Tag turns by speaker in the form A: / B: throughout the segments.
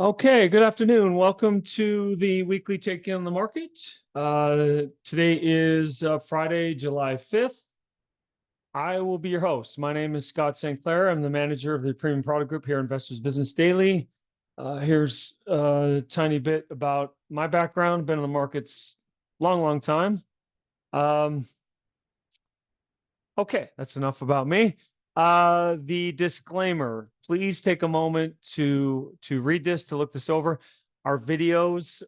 A: Okay, good afternoon. Welcome to the weekly take-in on the market. Today is Friday, July 5th. I will be your host. My name is Scott St. Clair. I'm the manager of the Premium Product Group here, Investors Business Daily. Here's a tiny bit about my background. Been in the markets long time. Okay, that's enough about me. The disclaimer, please take a moment to read this, to look this over. Our videos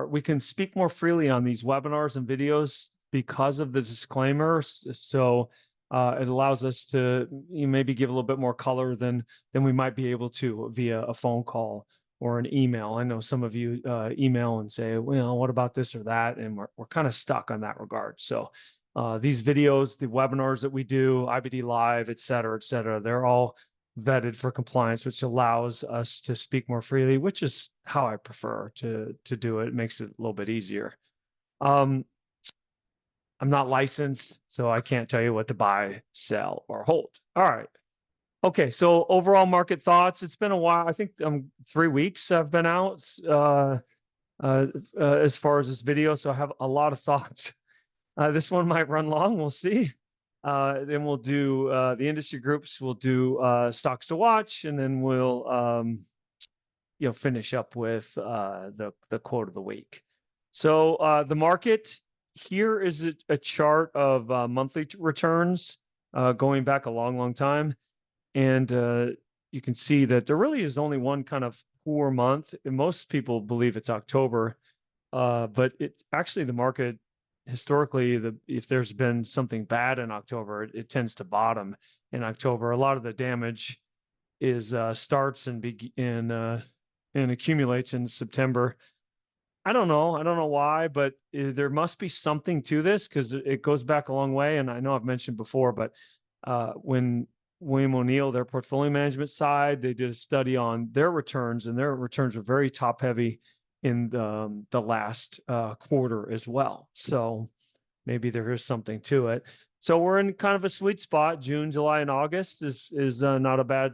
A: we can speak more freely on these webinars and videos because of the disclaimers. So it allows us to maybe give a little bit more color than we might be able to via a phone call or an email. I know some of you email and say, well, what about this or that? And we're kind of stuck on that regard. So these videos, the webinars that we do, IBD Live, et cetera, they're all vetted for compliance, which allows us to speak more freely, which is how I prefer to do it. It makes it a little bit easier. I'm not licensed, so I can't tell you what to buy, sell, or hold. All right. Okay, so overall market thoughts. It's been a while. I think 3 weeks I've been out as far as this video, so I have a lot of thoughts. This one might run long. We'll see. Then we'll do the industry groups. We'll do stocks to watch, and then we'll finish up with the quote of the week. So the market here is a chart of monthly returns going back a long time, and you can see that there really is only one kind of poor month. And most people believe it's October, but it's actually the market. Historically, if there's been something bad in October, it tends to bottom in October. A lot of the damage is starts and accumulates in September. I don't know why, but there must be something to this because it goes back a long way. And I know I've mentioned before, but when William O'Neill, their portfolio management side, they did a study on their returns, and their returns were very top heavy in the last quarter as well. So maybe there is something to it. So we're in kind of a sweet spot. June, July, and August is not a bad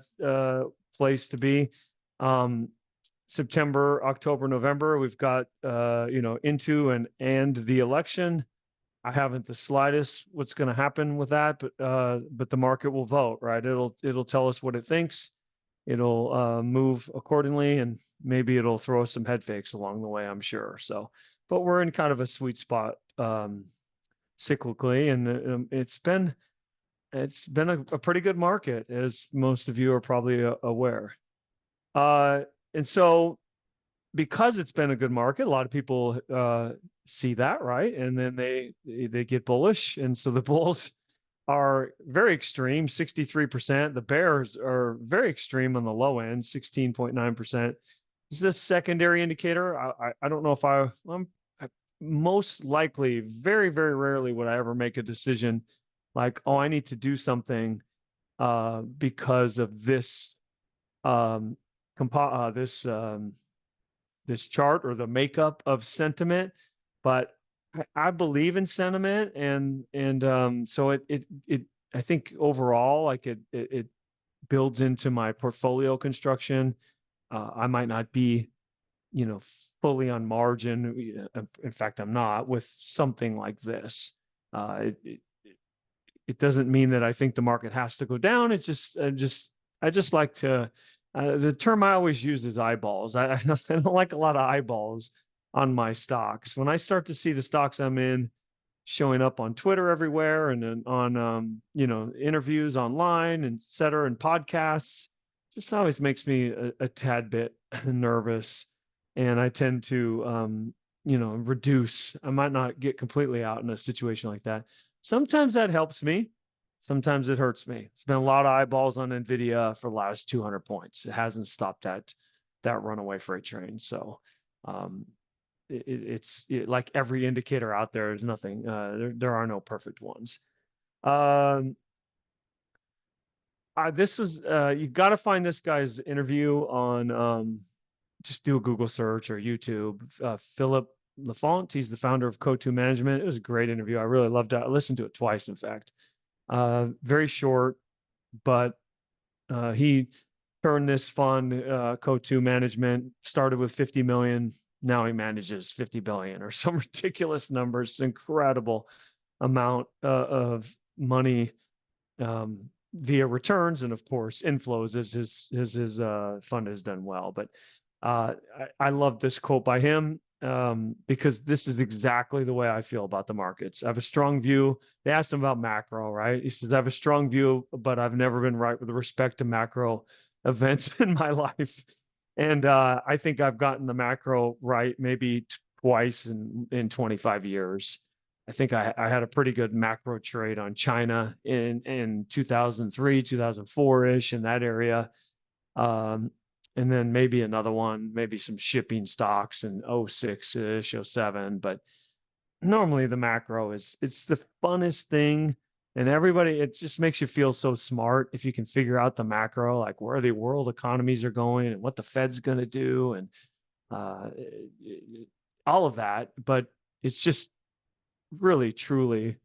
A: place to be. September, October, November, we've got into and the election. I haven't the slightest what's going to happen with that, but the market will vote, right? It'll tell us what it thinks. It'll move accordingly, and maybe it'll throw us some head fakes along the way, I'm sure. So, but we're in kind of a sweet spot cyclically, and it's been a pretty good market, as most of you are probably aware. And so, because it's been a good market, a lot of people see that, right? And then they get bullish, and so the bulls are very extreme, 63%. The bears are very extreme on the low end, 16.9%. This is a secondary indicator. I don't know if I'm most likely, very rarely would I ever make a decision like, oh, I need to do something because of this this chart or the makeup of sentiment. But I believe in sentiment, and so it I think overall, like it builds into my portfolio construction. I might not be fully on margin. In fact, I'm not with something like this. It doesn't mean that I think the market has to go down. It's just I just like to. The term I always use is eyeballs. I don't like a lot of eyeballs on my stocks. When I start to see the stocks I'm in showing up on Twitter everywhere, and then on interviews online, and et cetera, and podcasts, just always makes me a tad bit nervous, and I tend to reduce. I might not get completely out in a situation like that. Sometimes that helps me. Sometimes it hurts me. It's been a lot of eyeballs on Nvidia for the last 200 points. It hasn't stopped that runaway freight train. So it's like every indicator out there. There's nothing. There are no perfect ones. This was you got to find this guy's interview on just do a Google search or YouTube. Philip Lafont, he's the founder of Co2 Management. It was a great interview. I really loved it. I listened to it twice, in fact. Very short, but he turned this fund, Co2 Management, started with 50 million. Now he manages 50 billion or some ridiculous numbers. It's incredible amount of money via returns and of course inflows as his fund has done well. But I love this quote by him because this is exactly the way I feel about the markets. I have a strong view. They asked him about macro, right? He says, I have a strong view, but I've never been right with respect to macro events in my life. And I think I've gotten the macro right maybe twice in 25 years. I think I had a pretty good macro trade on China in 2003, 2004-ish, in that area. And then maybe another one, maybe some shipping stocks in 06-ish, 07. But normally the macro it's the funnest thing. And everybody, it just makes you feel so smart if you can figure out the macro, like where the world economies are going and what the Fed's going to do and all of that. But it's just really, truly,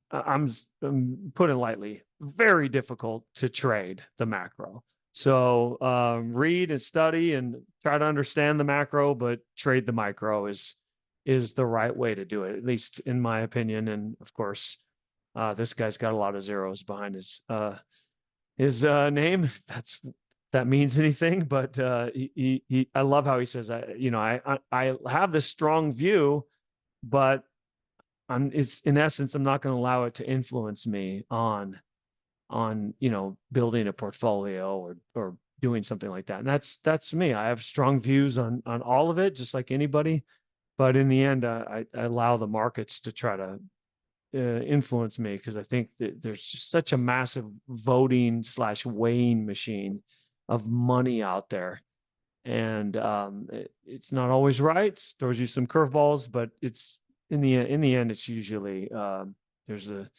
A: I'm putting lightly, very difficult to trade the macro. So read and study and try to understand the macro, but trade the micro is the right way to do it, at least in my opinion. And of course, this guy's got a lot of zeros behind his name. That means anything, but I love how he says, I have this strong view, but it's in essence, I'm not going to allow it to influence me on building a portfolio or doing something like that. And that's me. I have strong views on all of it, just like anybody. But in the end, I allow the markets to try to influence me because I think that there's just such a massive voting / weighing machine of money out there. And it's not always right. Throws you some curveballs, but it's in the end, it's usually there's a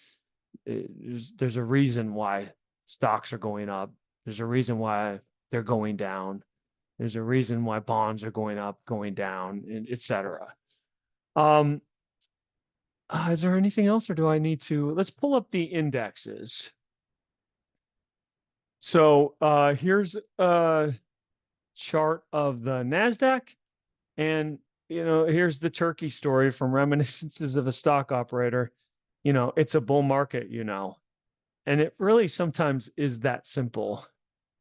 A: reason why stocks are going up. There's a reason why they're going down. There's a reason why bonds are going up, going down, and etc. Is there anything else, or do I need to? Let's pull up the indexes. So here's a chart of the NASDAQ. And, here's the turkey story from Reminiscences of a Stock Operator. It's a bull market, and it really sometimes is that simple.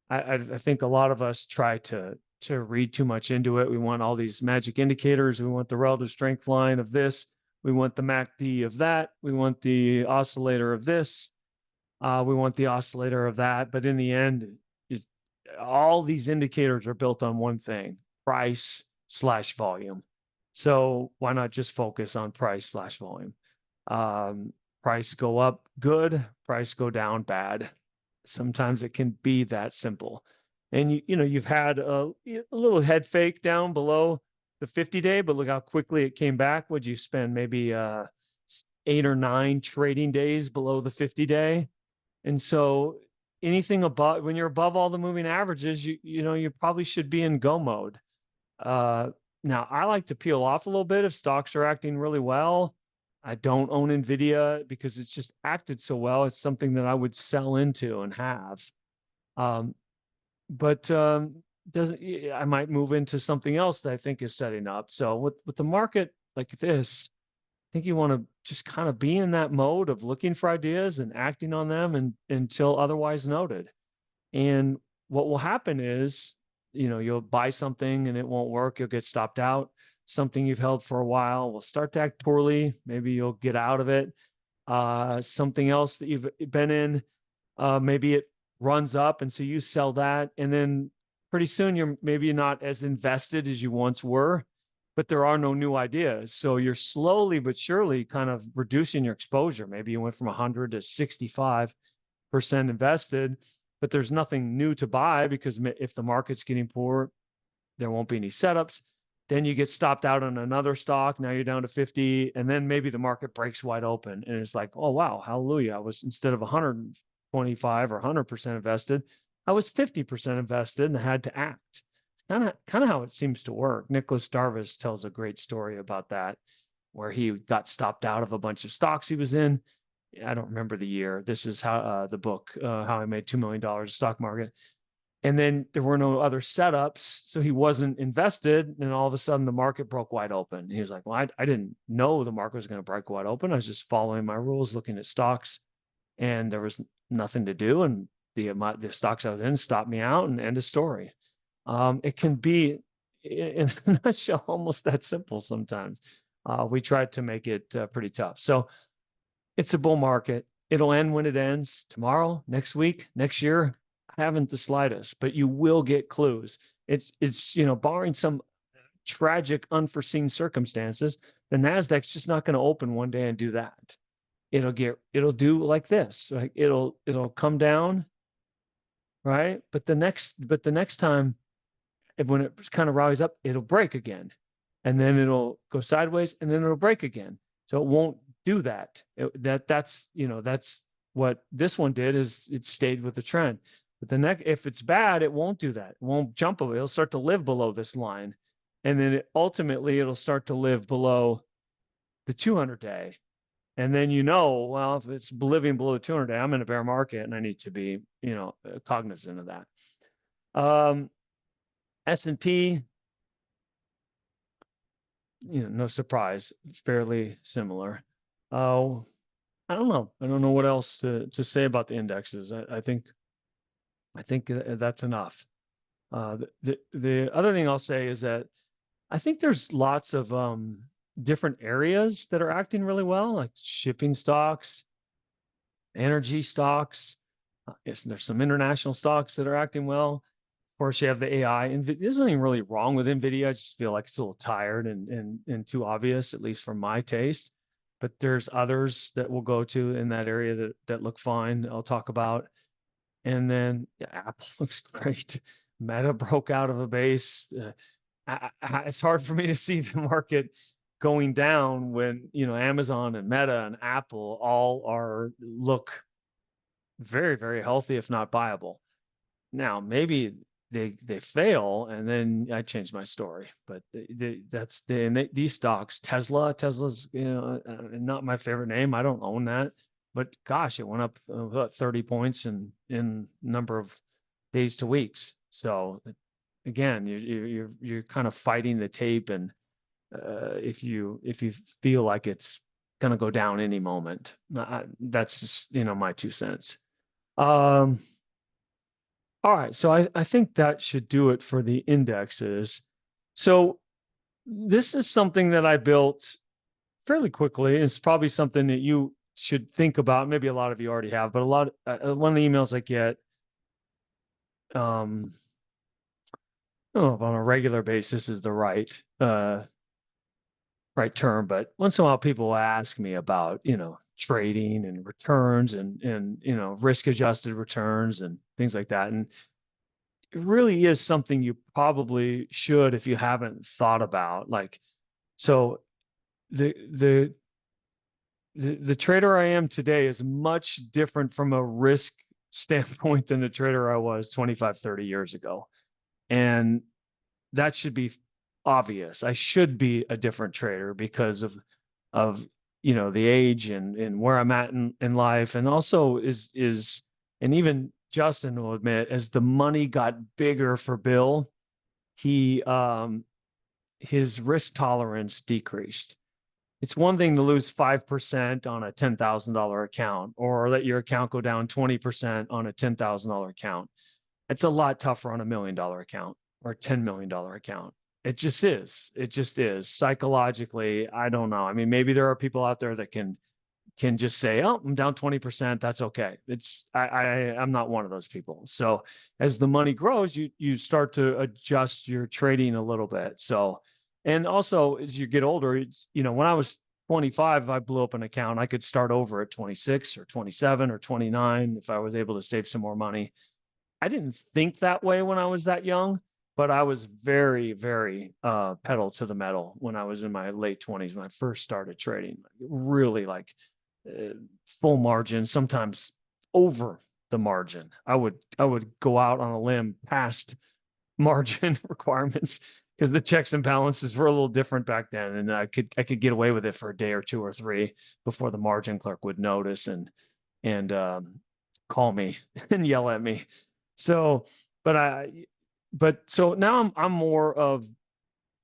A: I think a lot of us try to read too much into it. We want all these magic indicators. We want the relative strength line of this. We want the MACD of that. We want the oscillator of this. We want the oscillator of that. But in the end, all these indicators are built on one thing: price / volume. So why not just focus on price / volume? Price go up, good. Price go down, bad. Sometimes it can be that simple. And you've had a little head fake down below the 50-day, but look how quickly it came back. Would you spend maybe 8 or 9 trading days below the 50-day? And so anything above, when you're above all the moving averages, you probably should be in go mode. Now I like to peel off a little bit if stocks are acting really well. I don't own Nvidia because it's just acted so well. It's something that I would sell into and have. But I might move into something else that I think is setting up. So with the market like this, I think you want to just kind of be in that mode of looking for ideas and acting on them until otherwise noted. And what will happen is, you'll buy something and it won't work. You'll get stopped out. Something you've held for a while will start to act poorly. Maybe you'll get out of it. Something else that you've been in, maybe it runs up, and so you sell that. And then pretty soon you're maybe not as invested as you once were, but there are no new ideas. So you're slowly but surely kind of reducing your exposure. Maybe you went from 100 to 65% invested, but there's nothing new to buy because if the market's getting poor, there won't be any setups. Then you get stopped out on another stock. Now you're down to 50, and then maybe the market breaks wide open, and it's like, oh wow, hallelujah! I was, instead of 125 or 100% invested, I was 50% invested and had to act. Kind of how it seems to work. Nicholas Darvis tells a great story about that, where he got stopped out of a bunch of stocks he was in, I don't remember the year. This is how the book, How I Made $2 million stock market. And then there were no other setups, so he wasn't invested. And all of a sudden, the market broke wide open. He was like, "Well, I didn't know the market was going to break wide open. I was just following my rules, looking at stocks, and there was nothing to do. And the stocks I was in stopped me out, and end of story." It can be, in a nutshell, almost that simple sometimes. We tried to make it pretty tough. So it's a bull market. It'll end when it ends, tomorrow, next week, next year. I haven't the slightest, but you will get clues. It's barring some tragic, unforeseen circumstances, the Nasdaq's just not going to open one day and do that. It'll do like this. Like it'll come down, right? But the next time, when it kind of rallies up, it'll break again, and then it'll go sideways, and then it'll break again. So it won't do that. That's what this one did, is it stayed with the trend. But if it's bad, it won't do that. It won't jump over. It'll start to live below this line, and then ultimately it'll start to live below the 200-day. And then well, if it's living below the 200-day, I'm in a bear market, and I need to be cognizant of that. S&P, no surprise, fairly similar. I don't know. I don't know what else to say about the indexes. I think that's enough. The other thing I'll say is that I think there's lots of different areas that are acting really well, like shipping stocks, energy stocks. There's some international stocks that are acting well. Of course, you have the AI. And there's nothing really wrong with NVIDIA. I just feel like it's a little tired and too obvious, at least for my taste. But there's others that we'll go to in that area that look fine. I'll talk about. And then Apple looks great. Meta broke out of a base. It's hard for me to see the market going down when Amazon and Meta and Apple all look very, very healthy, if not viable. Now, maybe they fail, and then I change my story. But these stocks, Tesla's not my favorite name. I don't own that, but gosh, it went up about 30 points in number of days to weeks. So again, you're kind of fighting the tape, and if you feel like it's going to go down any moment, that's just my 2 cents. All right, so I think that should do it for the indexes. So this is something that I built fairly quickly. It's probably something that you should think about. Maybe a lot of you already have, but one of the emails I get on a regular basis is the right term, but once in a while people ask me about trading and returns and risk adjusted returns and things like that. And it really is something you probably should, if you haven't thought about. Like, so the trader I am today is much different from a risk standpoint than the trader I was 25, 30 years ago. And that should be obvious. I should be a different trader because of the age and where I'm at in life. And also and even Justin will admit, as the money got bigger for Bill, his risk tolerance decreased. It's one thing to lose 5% on a $10,000 account, or let your account go down 20% on a $10,000 account. It's a lot tougher on $1 million account or a $10 million account. It just is. It just is. Psychologically, I don't know. I mean, maybe there are people out there that can just say, "Oh, I'm down 20%. That's okay." I'm not one of those people. So as the money grows, you start to adjust your trading a little bit. So, and also as you get older, when I was 25, if I blew up an account, I could start over at 26 or 27 or 29 if I was able to save some more money. I didn't think that way when I was that young, but I was very, very pedal to the metal when I was in my late 20s when I first started trading. Really full margin, sometimes over the margin. I would go out on a limb past margin requirements because the checks and balances were a little different back then, and I could get away with it for a day or two or three before the margin clerk would notice and call me and yell at me. So, so now I'm more of,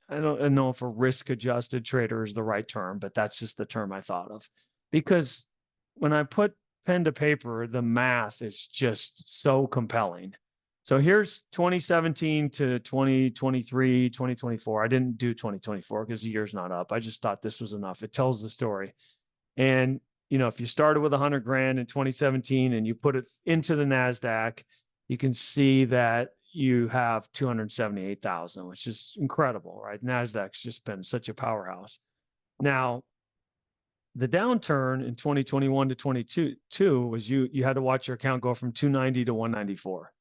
A: I don't know if a risk adjusted trader is the right term, but that's just the term I thought of, because when I put pen to paper, the math is just so compelling. So here's 2017 to 2023, 2024. I didn't do 2024 because the year's not up. I just thought this was enough. It tells the story. And, if you started with 100 grand in 2017 and you put it into the NASDAQ, you can see that you have 278,000, which is incredible, right? NASDAQ's just been such a powerhouse. Now, the downturn in 2021 to 22 was you had to watch your account go from 290 to 194.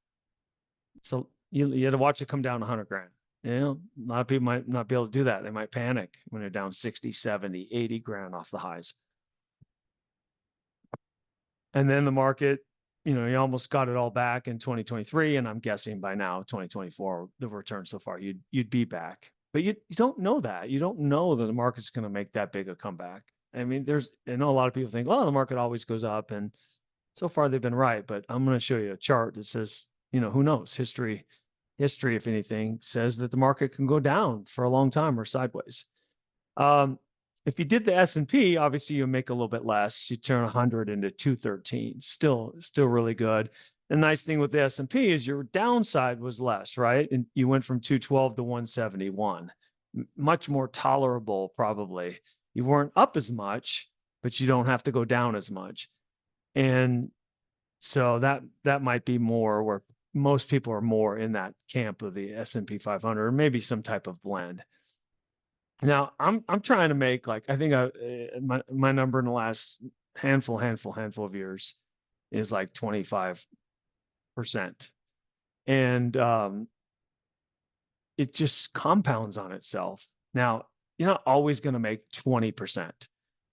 A: So you had to watch it come down 100 grand. A lot of people might not be able to do that. They might panic when they're down 60, 70, 80 grand off the highs. And then the market, you almost got it all back in 2023. And I'm guessing by now, 2024, the return so far, you'd be back. But you don't know that. You don't know that the market's going to make that big a comeback. I mean, I know a lot of people think, well, the market always goes up. And so far they've been right. But I'm going to show you a chart that says, who knows? History, if anything, says that the market can go down for a long time or sideways. If you did the S&P, obviously you make a little bit less. You turn 100 into 213. Still really good. The nice thing with the S&P is your downside was less, right? And you went from 212 to 171. Much more tolerable, probably. You weren't up as much, but you don't have to go down as much. And so that might be more where most people are more in that camp of the S&P 500, or maybe some type of blend. Now I'm trying to make, like, I think my number in the last handful of years is like 25%. And it just compounds on itself. Now, you're not always going to make 20%.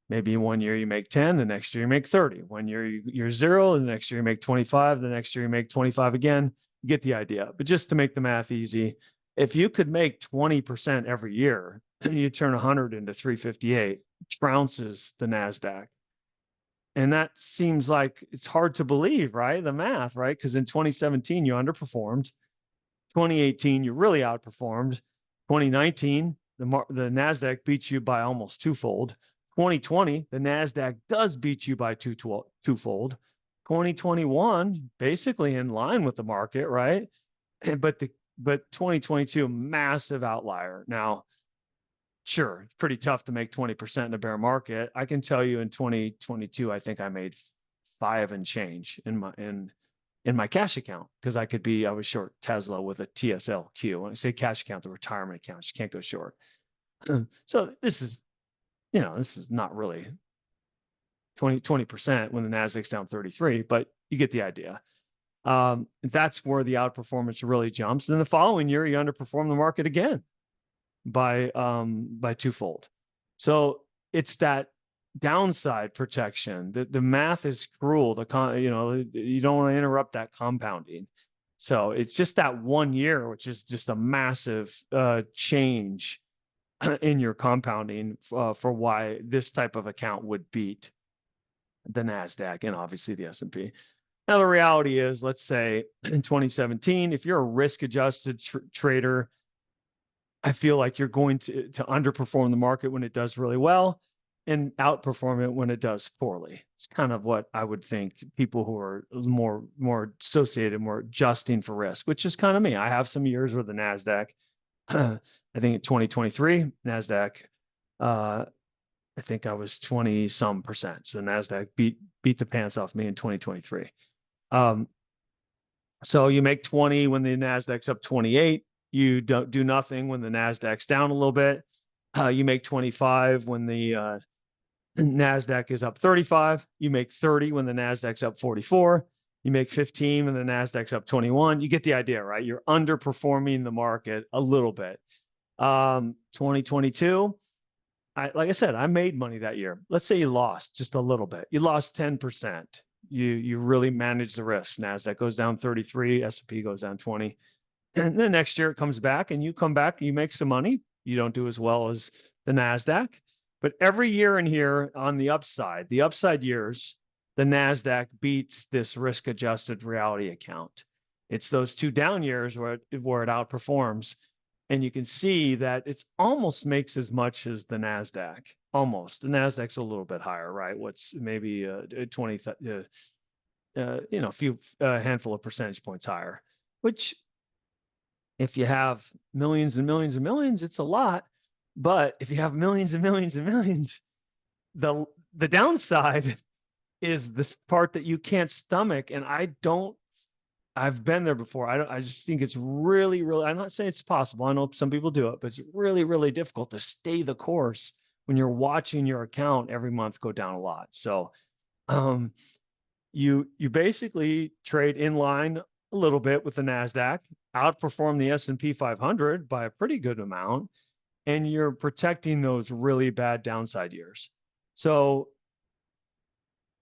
A: Maybe one year you make 10, the next year you make 30. One year you're 0, the next year you make 25, the next year you make 25 again. You get the idea. But just to make the math easy, if you could make 20% every year, you turn 100 into 358, trounces the NASDAQ. And that seems like it's hard to believe, right? The math, right? Because in 2017, you underperformed. 2018, you really outperformed. 2019, the NASDAQ beats you by almost twofold. 2020, the NASDAQ does beat you by twofold. 2021, basically in line with the market, right? But 2022, massive outlier. Now, sure, it's pretty tough to make 20% in a bear market. I can tell you in 2022, I think I made 5 and change in my cash account, because I was short Tesla with a TSLQ. When I say cash account, the retirement account, you can't go short. So this is not really 20% when the NASDAQ's down 33, but you get the idea. That's where the outperformance really jumps. Then the following year, you underperform the market again by twofold. So it's that downside protection. The math is cruel. You don't want to interrupt that compounding. So it's just that 1 year, which is just a massive change in your compounding for why this type of account would beat the NASDAQ and obviously the S&P. Now, the reality is, let's say in 2017, if you're a risk-adjusted trader, I feel like you're going to underperform the market when it does really well and outperform it when it does poorly. It's kind of what I would think people who are more associated, more adjusting for risk, which is kind of me. I have some years where the NASDAQ, I think in 2023, NASDAQ, I think I was 20 some percent. So NASDAQ beat the pants off me in 2023. So you make 20 when the NASDAQ's up 28. You don't do nothing when the NASDAQ's down a little bit. You make 25 when the NASDAQ is up 35. You make 30 when the NASDAQ's up 44. You make 15 when the NASDAQ's up 21. You get the idea, right? You're underperforming the market a little bit. 2022, like I said, I made money that year. Let's say you lost just a little bit. You lost 10%. You really manage the risk. NASDAQ goes down 33, S&P goes down 20. And then next year it comes back and you come back, you make some money. You don't do as well as the NASDAQ. But every year in here on the upside years, the NASDAQ beats this risk adjusted reality account. It's those two down years where it outperforms. And you can see that it's almost makes as much as the NASDAQ. Almost. The NASDAQ's a little bit higher, right? What's maybe 20, a few handful of percentage points higher, which if you have millions and millions and millions, it's a lot. But if you have millions and millions and millions, the downside is this part that you can't stomach. And I've been there before. I just think it's really, really, I'm not saying it's possible. I know some people do it, but it's really, really difficult to stay the course when you're watching your account every month go down a lot. So you basically trade in line a little bit with the NASDAQ, outperform the S&P 500 by a pretty good amount, and you're protecting those really bad downside years. So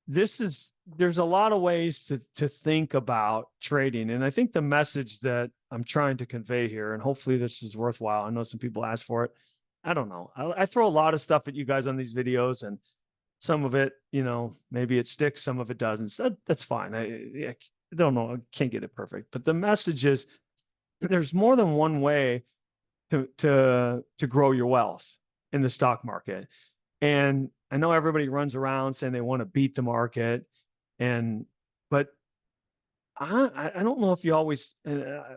A: there's a lot of ways to think about trading. And I think the message that I'm trying to convey here, and hopefully this is worthwhile. I know some people ask for it. I don't know. I throw a lot of stuff at you guys on these videos, and some of it, maybe it sticks, some of it doesn't. So that's fine. I don't know. I can't get it perfect. But the message is there's more than one way to grow your wealth in the stock market. And I know everybody runs around saying they want to beat the market, but I don't know if you always.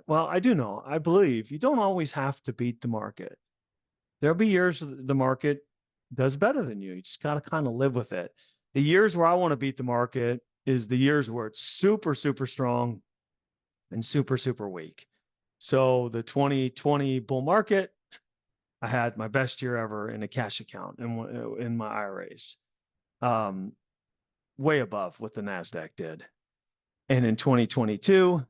A: Well, I do know. I believe you don't always have to beat the market. There'll be years the market does better than you. You just got to kind of live with it. The years where I want to beat the market is the years where it's super, super strong and super, super weak. So the 2020 bull market, I had my best year ever in a cash account and in my IRAs, way above what the NASDAQ did. And in 2022,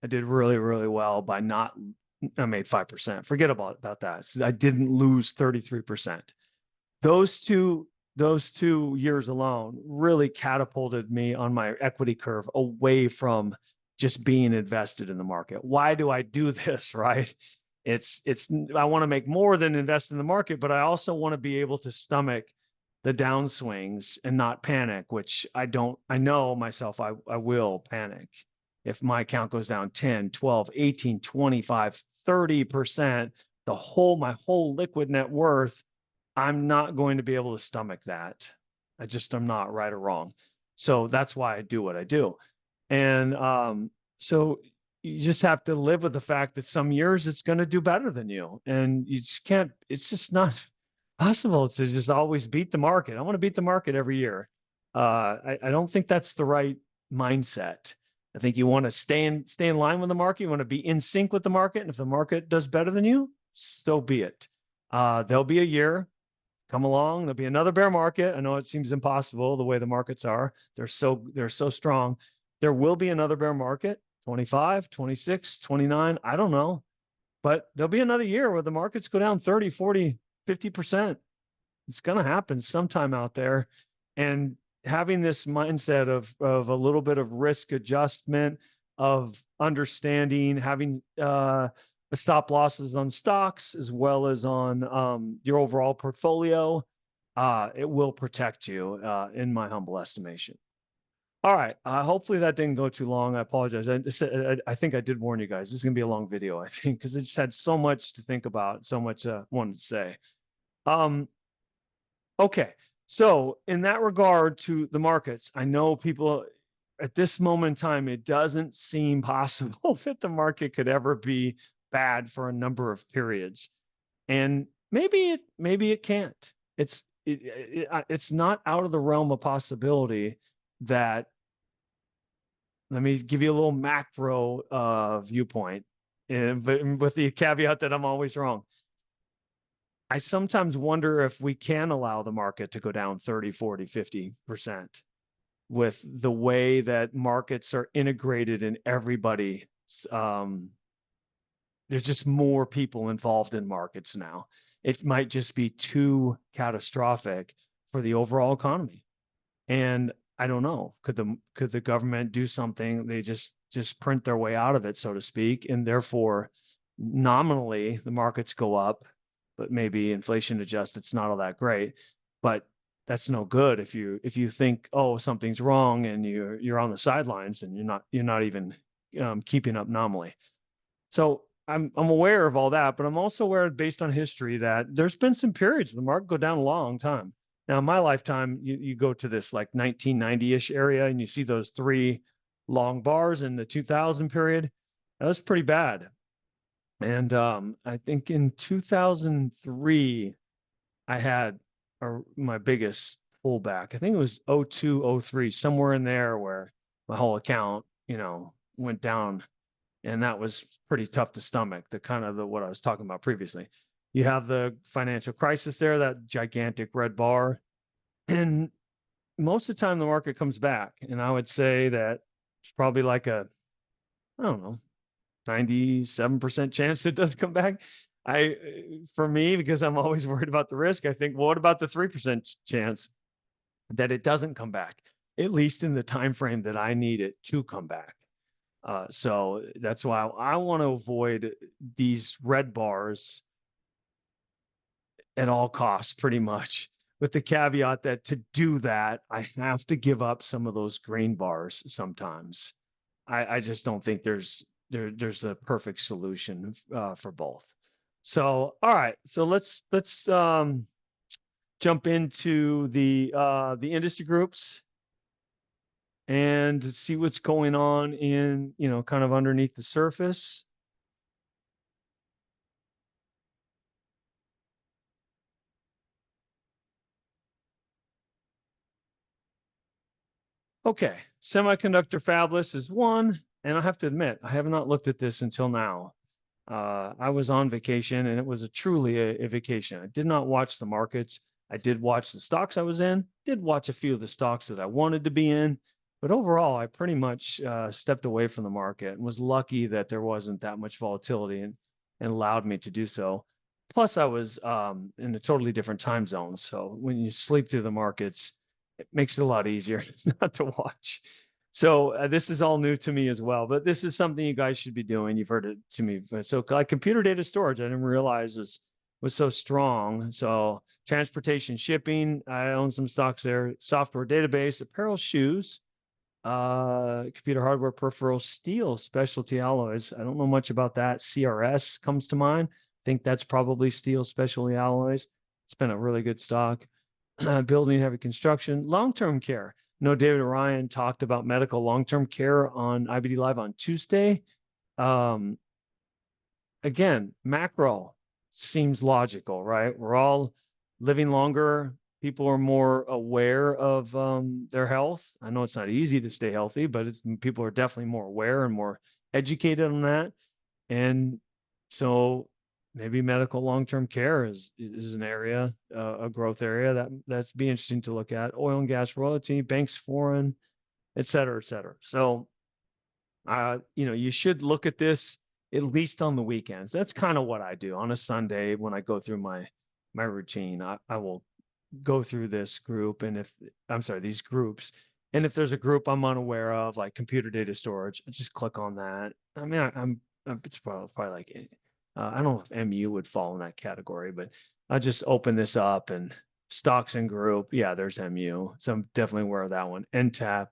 A: I did really, really well by I made 5%. Forget about that. So I didn't lose 33%. Those two years alone really catapulted me on my equity curve away from just being invested in the market. Why do I do this, right? I want to make more than invest in the market, but I also want to be able to stomach the downswings and not panic, which I know myself, I will panic. If my account goes down 10, 12, 18, 25, 30%, my whole liquid net worth, I'm not going to be able to stomach that. I'm not, right or wrong. So that's why I do what I do. And so you just have to live with the fact that some years it's going to do better than you. And you just can't, it's just not possible to just always beat the market. I want to beat the market every year. I don't think that's the right mindset. I think you want to stay in line with the market. You want to be in sync with the market. And if the market does better than you, so be it. There'll be a year come along. There'll be another bear market. I know it seems impossible the way the markets are. They're so strong. There will be another bear market, 25, 26, 29. I don't know. But there'll be another year where the markets go down 30, 40, 50%. It's going to happen sometime out there. And having this mindset of a little bit of risk adjustment, of understanding, having stop losses on stocks as well as on your overall portfolio, it will protect you, in my humble estimation. All right. Hopefully that didn't go too long. I apologize. I think I did warn you guys. This is going to be a long video, I think, because it just had so much to think about, so much wanted to say. Okay. So in that regard to the markets, I know people at this moment in time, it doesn't seem possible that the market could ever be bad for a number of periods. And maybe it can't. It's not out of the realm of possibility that, let me give you a little macro viewpoint, but with the caveat that I'm always wrong. I sometimes wonder if we can allow the market to go down 30, 40, 50% with the way that markets are integrated in everybody. There's just more people involved in markets now. It might just be too catastrophic for the overall economy. And I don't know, could the government do something? They just print their way out of it, so to speak, and therefore nominally the markets go up, but maybe inflation adjusted, it's not all that great. But that's no good if you think, oh, something's wrong, and you're on the sidelines and you're not even keeping up nominally. So I'm aware of all that, but I'm also aware, based on history, that there's been some periods the market go down a long time. Now, in my lifetime, you go to this like 1990-ish area, and you see those three long bars in the 2000 period. That was pretty bad. And I think in 2003, I had my biggest pullback. I think it was 02, 03, somewhere in there, where my whole account, went down, and that was pretty tough to stomach. The kind of what I was talking about previously. You have the financial crisis there, that gigantic red bar, and most of the time the market comes back. And I would say that it's probably like I don't know, 97% chance it does come back. For me, because I'm always worried about the risk, I think, well, what about the 3% chance that it doesn't come back, at least in the time frame that I need it to come back? So that's why I want to avoid these red bars at all costs, pretty much, with the caveat that to do that, I have to give up some of those green bars sometimes. I just don't think there's a perfect solution for both. So, all right, so let's jump into the industry groups and see what's going on in, kind of underneath the surface. Okay, semiconductor fabless is one, and I have to admit, I have not looked at this until now. I was on vacation, and it was truly a vacation. I did not watch the markets. I did watch the stocks I was in, did watch a few of the stocks that I wanted to be in, but overall, I pretty much stepped away from the market and was lucky that there wasn't that much volatility and allowed me to do so. Plus, I was in a totally different time zone. So when you sleep through the markets, it makes it a lot easier not to watch. So this is all new to me as well, but this is something you guys should be doing. You've heard it to me. So like computer data storage, I didn't realize was so strong. So transportation, shipping, I own some stocks there. Software database, apparel, shoes, computer hardware, peripheral, steel, specialty alloys. I don't know much about that. CRS comes to mind. I think that's probably steel, specialty alloys. It's been a really good stock. Building, heavy construction, long-term care. No, David Ryan talked about medical long-term care on IBD Live on Tuesday. Again, macro seems logical, right? We're all living longer. People are more aware of their health. I know it's not easy to stay healthy, but people are definitely more aware and more educated on that. And so maybe medical long-term care is an area, a growth area that's be interesting to look at. Oil and gas royalty, banks, foreign, et cetera, et cetera. So, you should look at this at least on the weekends. That's kind of what I do on a Sunday when I go through my routine. I will go through this group, and these groups, and if there's a group I'm unaware of, like computer data storage, I just click on that. I mean, I'm it's probably like I don't know if MU would fall in that category, but I just open this up and stocks and group. Yeah, there's MU, so I'm definitely aware of that one. NTAP,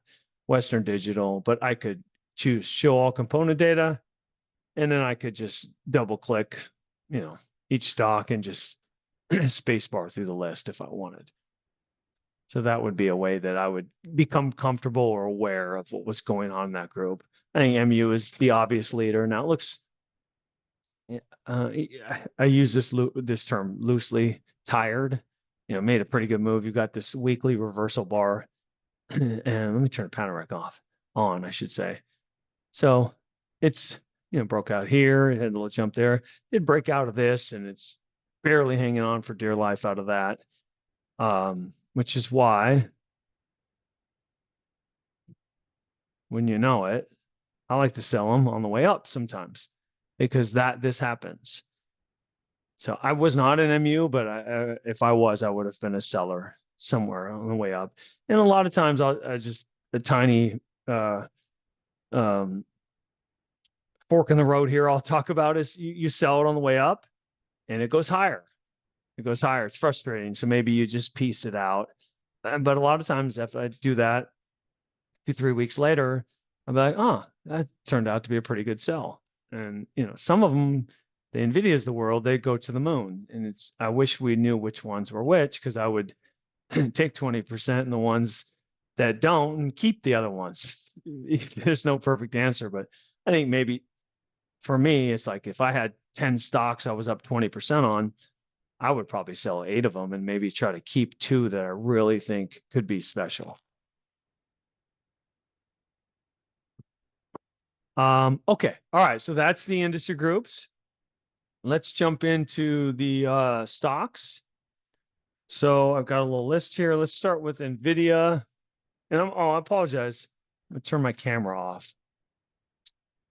A: Western Digital, but I could choose show all component data, and then I could just double click, each stock and just spacebar through the list if I wanted. So that would be a way that I would become comfortable or aware of what was going on in that group. I think MU is the obvious leader. Now it looks, I use this term loosely, tired, made a pretty good move. You've got this weekly reversal bar, and let me turn the panoramic on, I should say. So it's, broke out here, it had a little jump there. It break out of this, and it's barely hanging on for dear life out of that. Which is why, when you know it, I like to sell them on the way up sometimes, because this happens. So I was not an MU, but if I was, I would have been a seller somewhere on the way up. And a lot of times I just a tiny fork in the road here I'll talk about is you sell it on the way up and it goes higher. It goes higher. It's frustrating. So maybe you just piece it out. But a lot of times if I do that 2-3 weeks later, I'm like, oh, that turned out to be a pretty good sell. And some of them, the Nvidias of the world, they go to the moon. And I wish we knew which ones were which, because I would take 20% and the ones that don't and keep the other ones. There's no perfect answer, but I think maybe for me, it's like if I had 10 stocks I was up 20% on, I would probably sell 8 of them and maybe try to keep 2 that I really think could be special. Okay. All right. So that's the industry groups. Let's jump into the stocks. So I've got a little list here. Let's start with NVIDIA. And I apologize. I'm going to turn my camera off.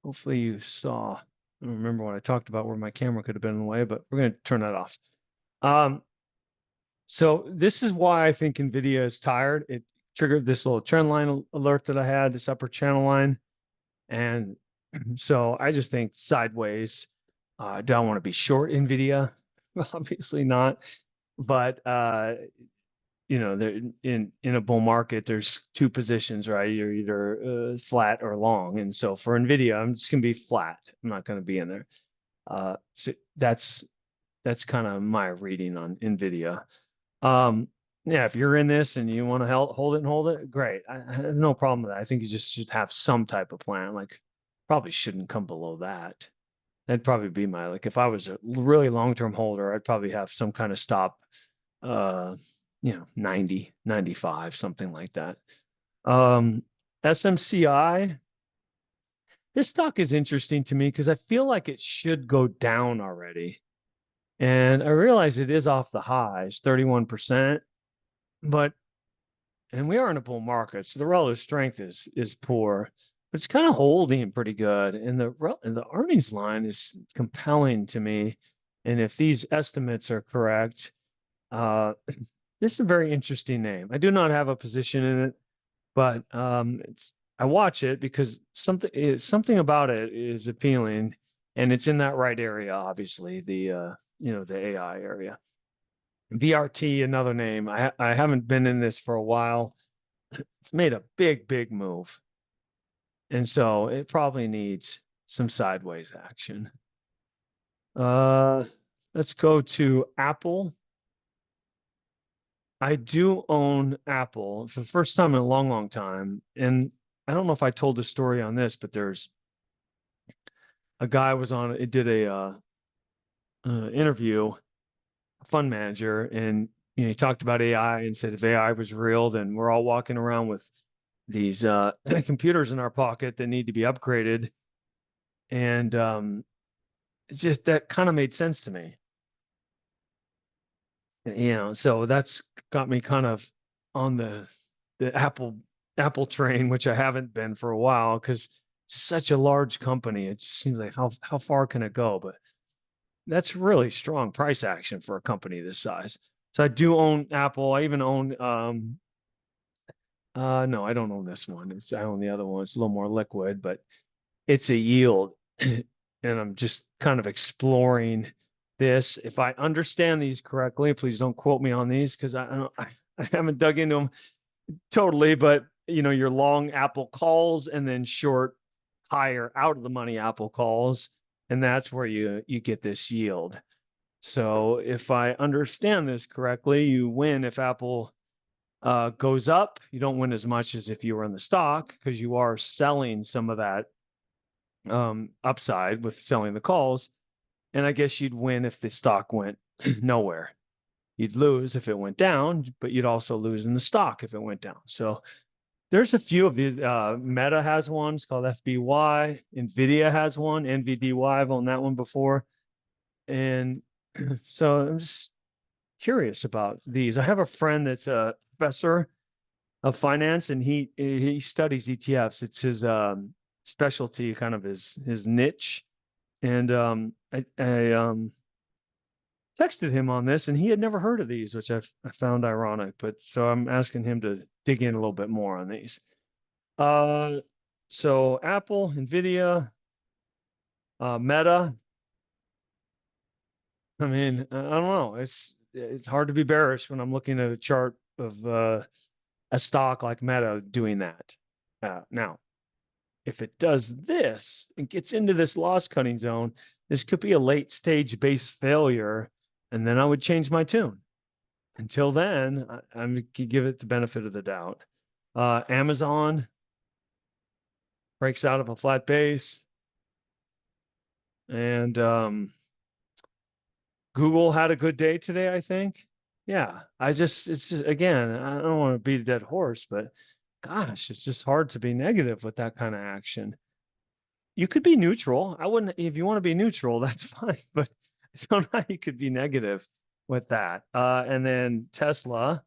A: Hopefully you saw. I don't remember what I talked about where my camera could have been in the way, but we're going to turn that off. So this is why I think NVIDIA is tired. It triggered this little trend line alert that I had, this upper channel line. And so I just think sideways. Do I want to be short NVIDIA? Obviously not. But there in a bull market, there's 2 positions, right? You're either flat or long. And so for NVIDIA, I'm just gonna be flat. I'm not gonna be in there. So that's kind of my reading on NVIDIA. Yeah, if you're in this and you want to hold it, great. I have no problem with that. I think you just should have some type of plan. Like, probably shouldn't come below that. That'd probably be like if I was a really long-term holder, I'd probably have some kind of stop, 90, 95, something like that. SMCI, this stock is interesting to me because I feel like it should go down already. And I realize it is off the highs, 31%, and we are in a bull market, so the relative strength is poor, but it's kind of holding pretty good. And the earnings line is compelling to me. And if these estimates are correct, this is a very interesting name. I do not have a position in it, but I watch it because something about it is appealing, and it's in that right area, obviously, the AI area. VRT, another name. I haven't been in this for a while. It's made a big move, and so it probably needs some sideways action. Let's go to Apple. I do own Apple for the first time in a long time. And I don't know if I told the story on this, but there's a guy did a interview, a fund manager, and he talked about AI and said if AI was real, then we're all walking around with these computers in our pocket that need to be upgraded. And it's just that kind of made sense to me. So that's got me kind of on the Apple train, which I haven't been for a while because it's such a large company. It just seems like how far can it go? But that's really strong price action for a company this size. So I do own Apple. I even own no, I don't own this one. I own the other one. It's a little more liquid, but it's a yield. And I'm just kind of exploring this. If I understand these correctly, please don't quote me on these because I haven't dug into them totally, but you're long Apple calls and then short higher out of the money Apple calls, and that's where you get this yield. So if I understand this correctly, you win if Apple goes up. You don't win as much as if you were in the stock because you are selling some of that upside with selling the calls. And I guess you'd win if the stock went nowhere. You'd lose if it went down, but you'd also lose in the stock if it went down. So there's a few of these. Meta has one. It's called FBY. NVIDIA has one. NVDY. I've owned that one before. And so I'm just curious about these. I have a friend that's a professor of finance, and he studies ETFs. It's his specialty, kind of his niche. And I texted him on this, and he had never heard of these, which I found ironic. But so I'm asking him to dig in a little bit more on these. So Apple, NVIDIA, Meta, I mean, I don't know. It's hard to be bearish when I'm looking at a chart of a stock like Meta doing that. Now, if it does this and gets into this loss cutting zone, this could be a late stage base failure, and then I would change my tune. Until then, I'm going to give it the benefit of the doubt. Amazon breaks out of a flat base, and Google had a good day today, I think. Yeah, it's just, again, I don't want to beat a dead horse, but gosh, it's just hard to be negative with that kind of action. You could be neutral. I wouldn't, if you want to be neutral, that's fine, but I don't know how you could be negative with that. And then Tesla,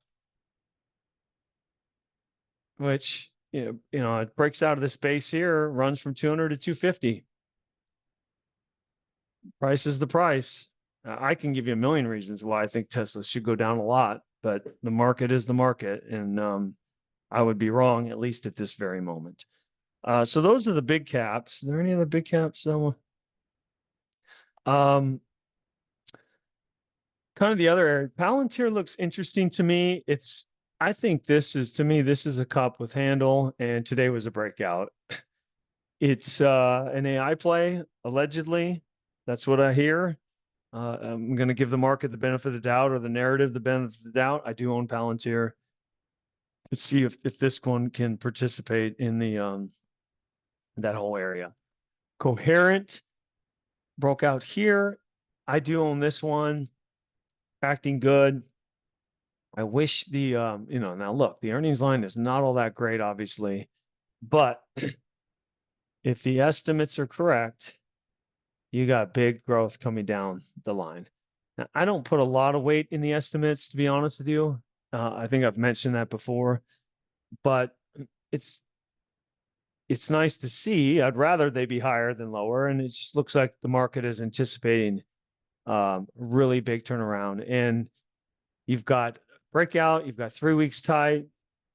A: which, it breaks out of the space here, runs from 200 to 250. Price is the price. I can give you a million reasons why I think Tesla should go down a lot, but the market is the market, and I would be wrong, at least at this very moment. So those are the big caps. Are there any other big caps? Kind of the other area. Palantir looks interesting to me. I think this is a cup with handle, and today was a breakout. It's an AI play, allegedly. That's what I hear. I'm going to give the market the benefit of the doubt, or the narrative the benefit of the doubt. I do own Palantir. Let's see if this one can participate in the that whole area. Coherent broke out here. I do own this one. Acting good. I wish now look, the earnings line is not all that great, obviously, but if the estimates are correct, you got big growth coming down the line. Now, I don't put a lot of weight in the estimates, to be honest with you. I think I've mentioned that before, but it's nice to see. I'd rather they be higher than lower, and it just looks like the market is anticipating really big turnaround. And you've got breakout, you've got 3 weeks tight,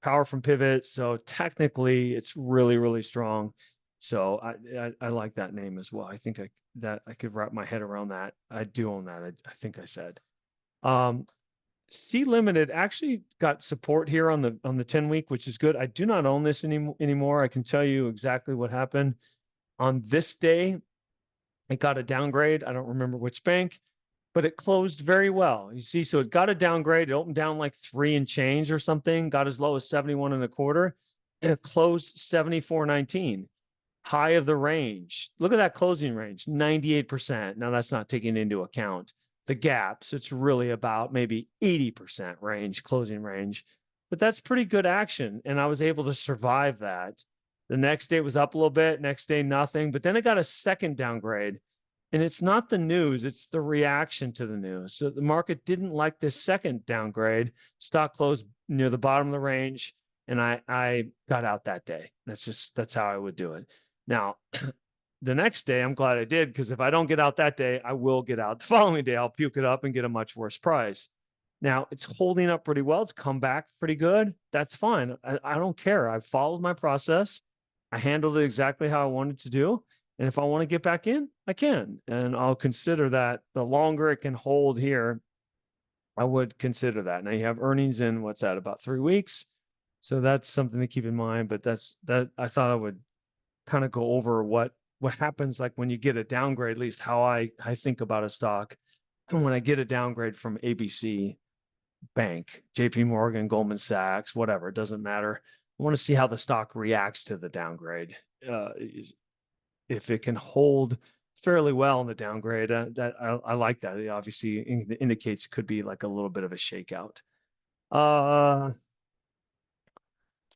A: power from pivot. So technically, it's really, really strong. So I like that name as well. I think I could wrap my head around that. I do own that. I think I said. C Limited actually got support here on the 10-week, which is good. I do not own this anymore. I can tell you exactly what happened on this day. It got a downgrade. I don't remember which bank, but it closed very well. You see, so it got a downgrade. It opened down like 3 and change or something, got as low as 71 and a quarter, and it closed 74.19. High of the range. Look at that closing range, 98%. Now that's not taking into account the gaps. It's really about maybe 80% range, closing range. But that's pretty good action. And I was able to survive that. The next day was up a little bit, next day nothing. But then it got a second downgrade. And it's not the news, it's the reaction to the news. So the market didn't like this second downgrade. Stock closed near the bottom of the range, and I got out that day. That's how I would do it. Now, the next day, I'm glad I did, because if I don't get out that day, I will get out the following day. I'll puke it up and get a much worse price. Now, it's holding up pretty well. It's come back pretty good. That's fine. I don't care. I've followed my process. I handled it exactly how I wanted to do. And if I want to get back in, I can. And I'll consider that. The longer it can hold here, I would consider that. Now you have earnings in, what's that, about 3 weeks. So that's something to keep in mind. But that I thought I would kind of go over what happens, like when you get a downgrade, at least how I think about a stock. And when I get a downgrade from ABC Bank, JP Morgan, Goldman Sachs, whatever, it doesn't matter. I want to see how the stock reacts to the downgrade. If it can hold fairly well in the downgrade, that I like that. It obviously indicates it could be like a little bit of a shakeout.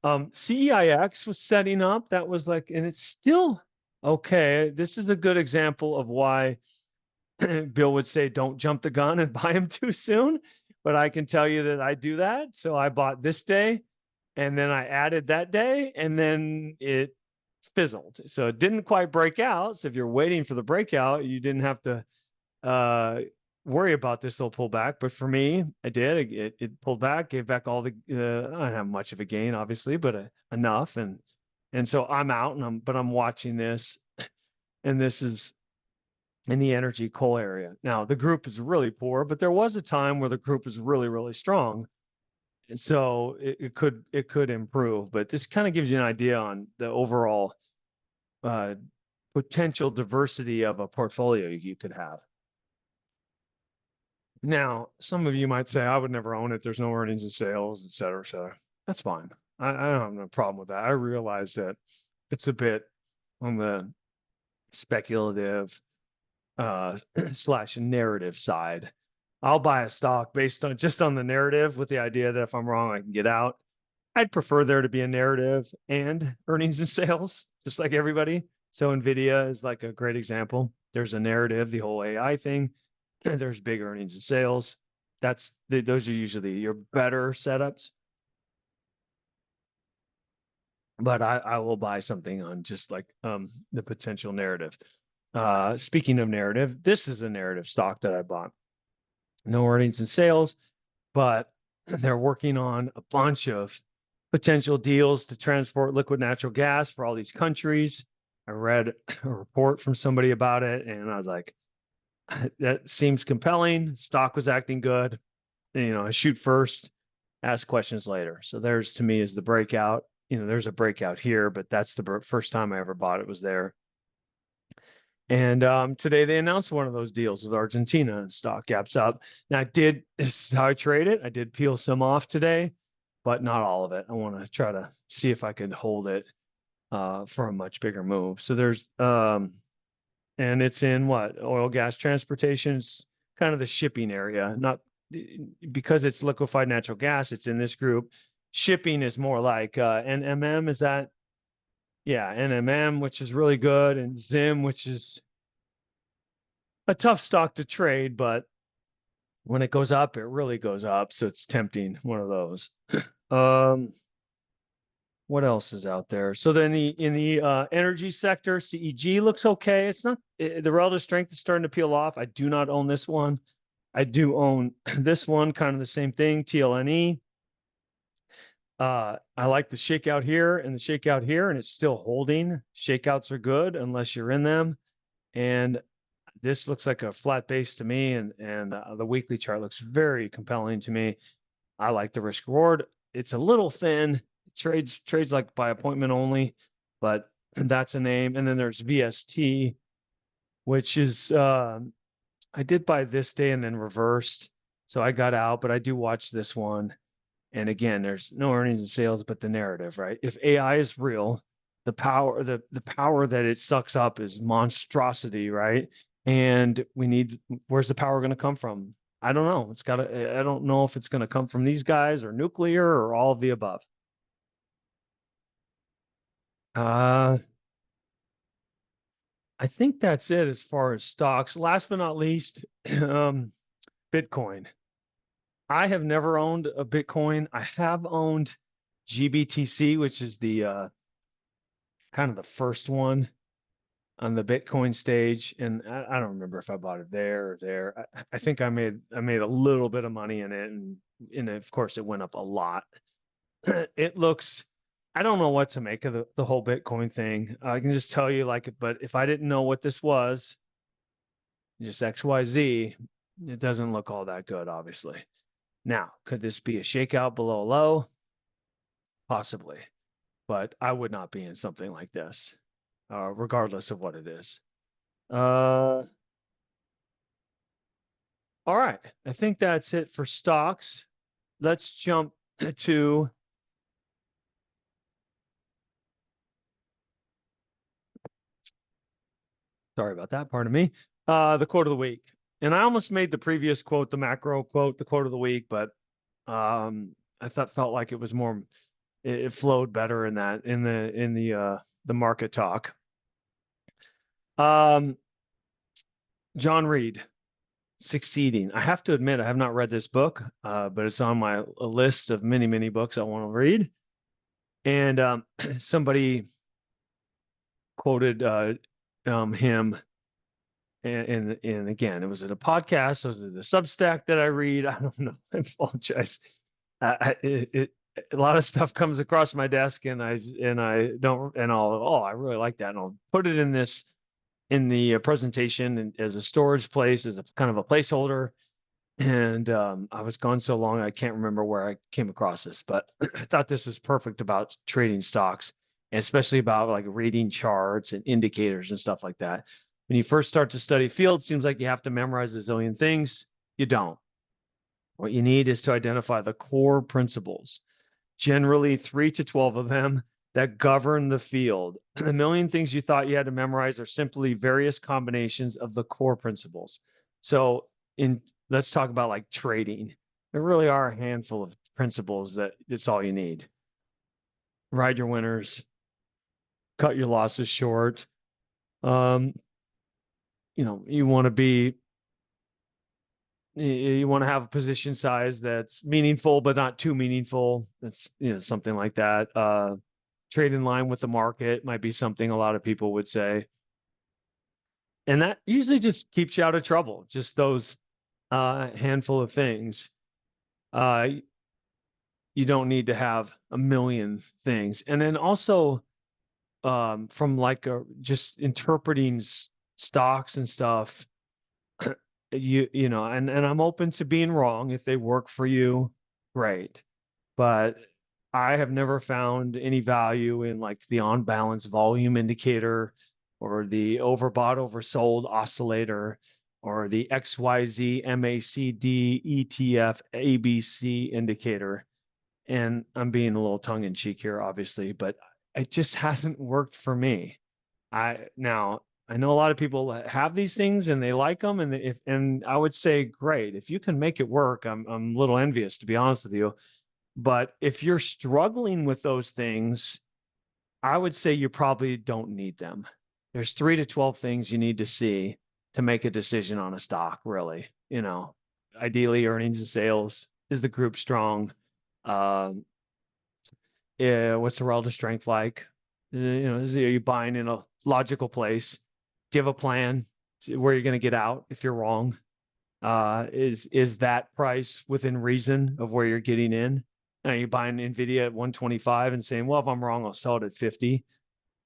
A: CEIX was setting up. That was like, and it's still okay. This is a good example of why Bill would say, don't jump the gun and buy them too soon. But I can tell you that I do that. So I bought this day, and then I added that day, and then it fizzled. So it didn't quite break out. So if you're waiting for the breakout, you didn't have to worry about this little pullback. But for me, I did. It pulled back, gave back all the. I don't have much of a gain, obviously, but enough. And so I'm out, but I'm watching this, and this is in the energy coal area. Now, the group is really poor, but there was a time where the group was really, really strong. And so it could improve, but this kind of gives you an idea on the overall potential diversity of a portfolio you could have. Now, some of you might say, I would never own it. There's no earnings and sales, et cetera, et cetera. That's fine. I don't have no problem with that. I realize that it's a bit on the speculative slash narrative side. I'll buy a stock based on just on the narrative with the idea that if I'm wrong, I can get out. I'd prefer there to be a narrative and earnings and sales, just like everybody. So NVIDIA is like a great example. There's a narrative, the whole AI thing. There's big earnings and sales. Those are usually your better setups. But I will buy something on just like the potential narrative. Speaking of narrative, this is a narrative stock that I bought. No earnings and sales, but they're working on a bunch of potential deals to transport liquid natural gas for all these countries. I read a report from somebody about it, and I was like, that seems compelling. Stock was acting good. I shoot first, ask questions later. So there's, to me, is the breakout. There's a breakout here, but that's the first time I ever bought it was there. And today they announced one of those deals with Argentina, and stock gaps up. Now, this is how I trade it. I did peel some off today, but not all of it. I want to try to see if I could hold it for a much bigger move. So there's, and it's in what? Oil, gas, transportation. It's kind of the shipping area, not because it's liquefied natural gas. It's in this group. Shipping is more like NMM. Is that? Yeah, NMM, which is really good, and Zim, which is a tough stock to trade, but when it goes up, it really goes up. So it's tempting, one of those. What else is out there? So then in the energy sector, CEG looks okay. It's not the relative strength is starting to peel off. I do not own this one. I do own this one, kind of the same thing, TLNE. I like the shakeout here and the shakeout here, and it's still holding. Shakeouts are good unless you're in them. And this looks like a flat base to me, and the weekly chart looks very compelling to me. I like the risk reward. It's a little thin. It trades like by appointment only, but that's a name. And then there's VST, which is I did buy this day and then reversed, so I got out. But I do watch this one. And again, there's no earnings and sales, but the narrative, right? If AI is real, the power that it sucks up is monstrosity, right? And where's the power going to come from? I don't know. I don't know if it's going to come from these guys or nuclear or all of the above. I think that's it as far as stocks. Last but not least, Bitcoin. I have never owned a Bitcoin. I have owned GBTC, which is the kind of the first one on the Bitcoin stage, and I don't remember if I bought it there or there. I think I made a little bit of money in it, and of course it went up a lot. It looks, I don't know what to make of the whole Bitcoin thing. I can just tell you but if I didn't know what this was, just XYZ, it doesn't look all that good, obviously. Now, could this be a shakeout below low? Possibly, but I would not be in something like this, regardless of what it is. All right, I think that's it for stocks. Let's jump to sorry about that, pardon me. The quote of the week. And I almost made the previous quote, the macro quote, the quote of the week, but I felt like it was more, it flowed better in the market talk. John Reed, Succeeding. I have to admit, I have not read this book, but it's on my list of many, many books I want to read. And somebody quoted him, and again, it was at a podcast, was it a Substack that I read? I don't know. I apologize. A lot of stuff comes across my desk, and I don't, and I really like that, and I'll put it in this in the presentation and as a storage place, as a kind of a placeholder. And I was gone so long, I can't remember where I came across this, but I thought this was perfect about trading stocks, and especially about like reading charts and indicators and stuff like that. When you first start to study field, it seems like you have to memorize a zillion things. You don't. What you need is to identify the core principles, generally 3 to 12 of them, that govern the field. The million things you thought you had to memorize are simply various combinations of the core principles. So let's talk about like trading. There really are a handful of principles that it's all you need. Ride your winners, cut your losses short. You know, you want to have a position size that's meaningful, but not too meaningful. That's, something like that. Trade in line with the market might be something a lot of people would say. And that usually just keeps you out of trouble. Just those handful of things. You don't need to have a million things. And then also from like just interpreting stocks and stuff, and I'm open to being wrong. If they work for you, great. But I have never found any value in like the on balance volume indicator or the overbought oversold oscillator or the XYZ MACD ETF ABC indicator. And I'm being a little tongue in cheek here, obviously, but it just hasn't worked for me. I know a lot of people have these things and they like them, and I would say great. If you can make it work, I'm a little envious, to be honest with you. But if you're struggling with those things, I would say you probably don't need them. There's 3 to 12 things you need to see to make a decision on a stock, really. Ideally earnings and sales. Is the group strong? What's the relative strength like? Are you buying in a logical place? Do you have a plan where you're going to get out if you're wrong? Is that price within reason of where you're getting in? Are you buying Nvidia at 125 and saying, well, if I'm wrong, I'll sell it at 50?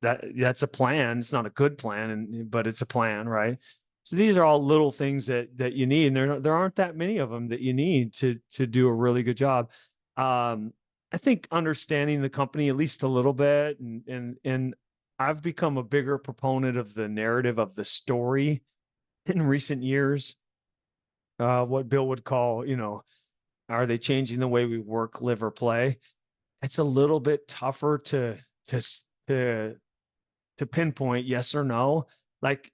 A: That's a plan. It's not a good plan, but it's a plan, right? So these are all little things that you need, and there aren't that many of them that you need to do a really good job. I think understanding the company at least a little bit, and I've become a bigger proponent of the narrative of the story in recent years. What Bill would call, are they changing the way we work, live, or play? It's a little bit tougher to pinpoint yes or no. Like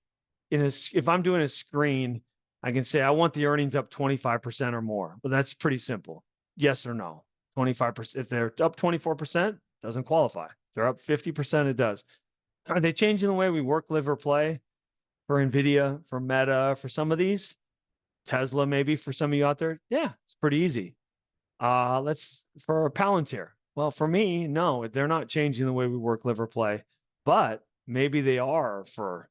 A: if I'm doing a screen, I can say I want the earnings up 25% or more. But that's pretty simple. Yes or no. 25%. If they're up 24%, doesn't qualify. If they're up 50%, it does. Are they changing the way we work, live, or play? For Nvidia, for Meta, for some of these? Tesla, maybe for some of you out there? Yeah, it's pretty easy. Let's for Palantir. Well, for me, no, they're not changing the way we work, live, or play, but maybe they are for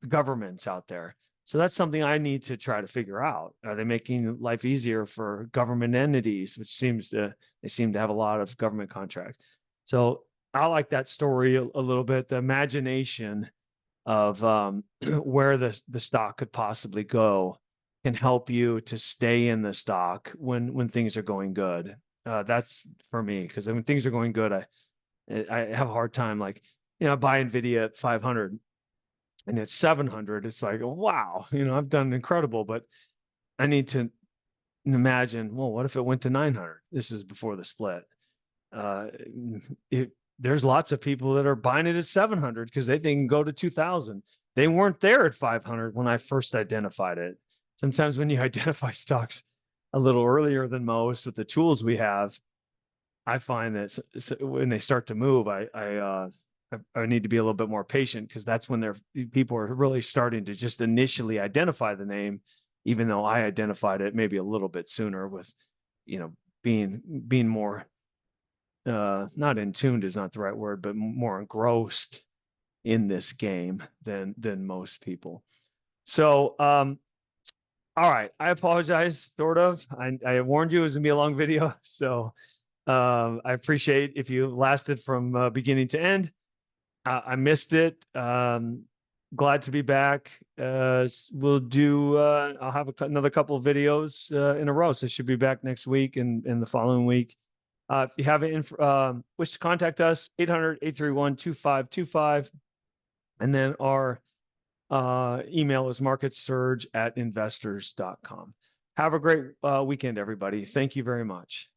A: the governments out there. So that's something I need to try to figure out. Are they making life easier for government entities, which they seem to have a lot of government contracts. So I like that story a little bit. The imagination of where the stock could possibly go can help you to stay in the stock when things are going good. That's for me, because when things are going good, I have a hard time. Like, I buy Nvidia at 500 and it's 700. It's like, wow, I've done incredible, but I need to imagine, well, what if it went to 900? This is before the split. There's lots of people that are buying it at 700 because they can go to 2000. They weren't there at 500 when I first identified it. Sometimes when you identify stocks a little earlier than most with the tools we have, I find that when they start to move, I need to be a little bit more patient, because that's when people are really starting to just initially identify the name, even though I identified it maybe a little bit sooner with, being more not in tuned is not the right word, but more engrossed in this game than most people. So all right, I apologize, sort of. I warned you it was gonna be a long video, so I appreciate if you lasted from beginning to end. I missed it. glad to be back. We'll do, I'll have another couple of videos in a row. So should be back next week and the following week. If you have wish to contact us, 800-831-2525. And then our email is marketsurge@investors.com. Have a great weekend, everybody. Thank you very much.